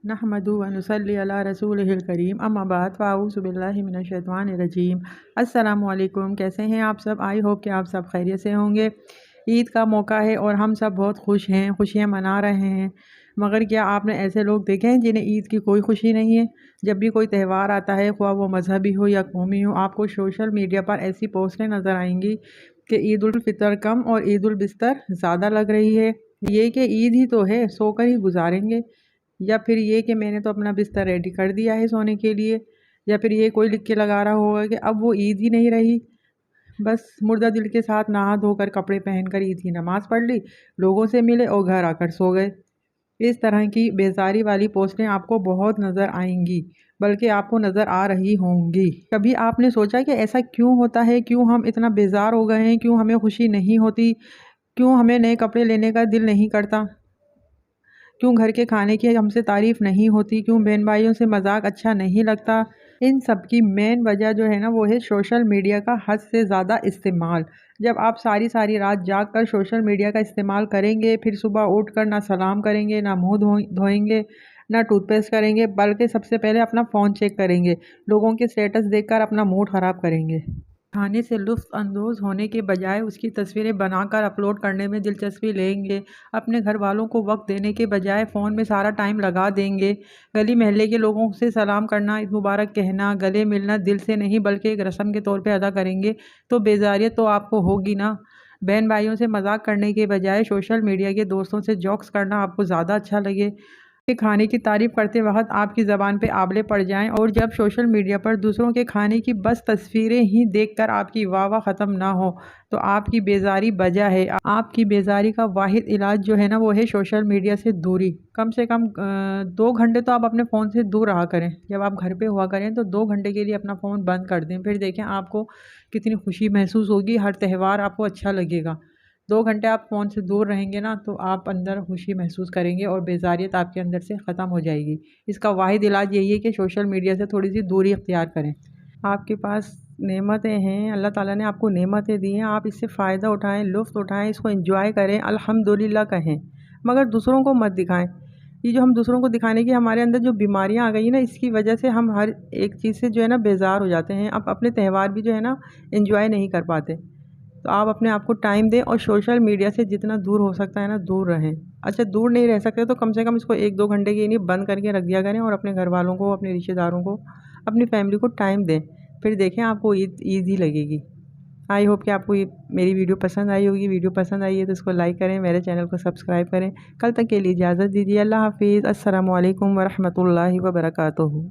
नहमदु व नुसल्ली अला रसूलिहिल करीम अम्मा बाद फ़ाऊज़ु बिल्लाहि मिनश्शैतानिर्रजीम। अस्सलामु अलैकुम, कैसे हैं आप सब? आई होप कि आप सब खैरियत से होंगे। ईद का मौका है और हम सब बहुत खुश हैं, खुशियाँ मना रहे हैं। मगर क्या आपने ऐसे लोग देखे हैं जिन्हें ईद की कोई खुशी नहीं है? जब भी कोई त्यौहार आता है, ख्वाह वो मजहबी हो या कौमी हो, आपको सोशल मीडिया पर ऐसी पोस्टें नज़र आएंगी कि ईद उल फितर कम और ईद उल बिस्तर ज़्यादा लग रही है। ये कि ईद ही तो है, सोकर ही गुजारेंगे, या फिर ये कि मैंने तो अपना बिस्तर रेडी कर दिया है सोने के लिए, या फिर ये कोई लिख के लगा रहा होगा कि अब वो ईद ही नहीं रही, बस मुर्दा दिल के साथ नहा धोकर कपड़े पहनकर ईद की नमाज़ पढ़ ली, लोगों से मिले और घर आकर सो गए। इस तरह की बेजारी वाली पोस्टें आपको बहुत नज़र आएंगी, बल्कि आपको नज़र आ रही होंगी। कभी आपने सोचा कि ऐसा क्यों होता है? क्यों हम इतना बेजार हो गए हैं? क्यों हमें खुशी नहीं होती? क्यों हमें नए कपड़े लेने का दिल नहीं करता? क्यों घर के खाने की हमसे तारीफ़ नहीं होती? क्यों बहन भाइयों से मजाक अच्छा नहीं लगता? इन सब की मेन वजह जो है ना, वो है सोशल मीडिया का हद से ज़्यादा इस्तेमाल। जब आप सारी सारी रात जाग कर सोशल मीडिया का इस्तेमाल करेंगे, फिर सुबह उठ कर ना सलाम करेंगे, ना मुँह धोएंगे, ना टूथपेस्ट करेंगे, बल्कि सबसे पहले अपना फ़ोन चेक करेंगे, लोगों के स्टेटस देखकर अपना मूड ख़राब करेंगे। खाने से लुत्फ़ अंदोज़ होने के बजाय उसकी तस्वीरें बनाकर अपलोड करने में दिलचस्पी लेंगे। अपने घर वालों को वक्त देने के बजाय फ़ोन में सारा टाइम लगा देंगे। गली मोहल्ले के लोगों से सलाम करना, ईद मुबारक कहना, गले मिलना दिल से नहीं बल्कि एक रस्म के तौर पे अदा करेंगे, तो बेजारियत तो आपको होगी ना। बहन भाइयों से मजाक करने के बजाय सोशल मीडिया के दोस्तों से जोक्स करना आपको ज़्यादा अच्छा लगे। के खाने की तारीफ़ करते वक्त आपकी ज़बान पे आबले पड़ जाएं, और जब सोशल मीडिया पर दूसरों के खाने की बस तस्वीरें ही देखकर आपकी वाह वाह ख़त्म ना हो, तो आपकी बेजारी वजह है। आपकी बेजारी का वाहिद इलाज जो है ना, वो है सोशल मीडिया से दूरी। कम से कम 2 घंटे तो आप अपने फ़ोन से दूर रहा करें। जब आप घर पे हुआ करें तो 2 घंटे के लिए अपना फ़ोन बंद कर दें, फिर देखें आपको कितनी खुशी महसूस होगी। हर त्यौहार आपको अच्छा लगेगा। 2 घंटे आप फ़ोन से दूर रहेंगे ना, तो आप अंदर खुशी महसूस करेंगे और बेजारियत आपके अंदर से ख़त्म हो जाएगी। इसका वाहिद इलाज यही है कि सोशल मीडिया से थोड़ी सी दूरी इख्तियार करें। आपके पास नेमतें हैं, अल्लाह ताला ने आपको नेमतें दी हैं, आप इससे फ़ायदा उठाएं, लुत्फ़ उठाएं, इसको एंजॉय करें, अल्हम्दुलिल्लाह कहें, मगर दूसरों को मत दिखाएं। ये जो हम दूसरों को दिखाने की हमारे अंदर जो बीमारियां आ गई ना, इसकी वजह से हम हर एक चीज़ से जो है ना बेजार हो जाते हैं। अब अपने त्यौहार भी जो है ना एंजॉय नहीं कर पाते। तो आप अपने आप को टाइम दें और सोशल मीडिया से जितना दूर हो सकता है ना, दूर रहें। अच्छा, दूर नहीं रह सकते तो कम से कम इसको 1-2 घंटे के लिए बंद करके रख दिया करें, और अपने घर वालों को, अपने रिश्तेदारों को, अपनी फैमिली को टाइम दें। फिर देखें आपको ईद ईज़ी लगेगी। आई होप कि आपको ये मेरी वीडियो पसंद आई होगी। वीडियो पसंद आई है तो इसको लाइक करें, मेरे चैनल को सब्सक्राइब करें। कल तक के लिए इजाज़त दीजिए। अल्लाह हाफ़िज़। अस्सलामु अलैकुम व रहमतुल्लाहि व बरकातुहू।